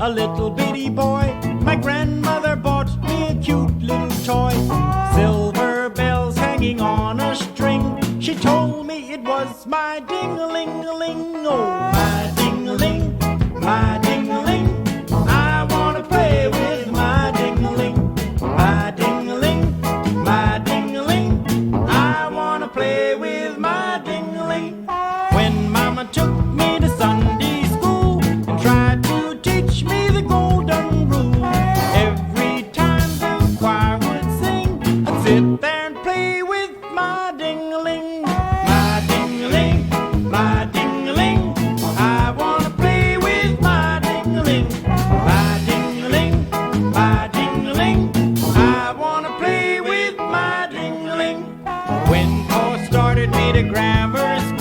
a little bitty boy. My grandmother bought me a cute little toy. Silver bells hanging on a string. She told me it was my ding-a-ling-a-ling. Oh, my ding-a-ling, my ding-a-ling. I wanna play with my ding-a-ling. My ding-a-ling, my ding-a-ling. I wanna play with my ding-a-ling. When Mama took me to Sunday school and tried to teach me the golden rule, every time the choir would sing, I'd sit there and play with my ding-a-ling. My ding-a-ling, my ding-a-ling. I wanna play with my ding-a-ling. My ding-a-ling, my ding-a-ling. I wanna play with my ding-a-ling. When Pa started me to grammar school,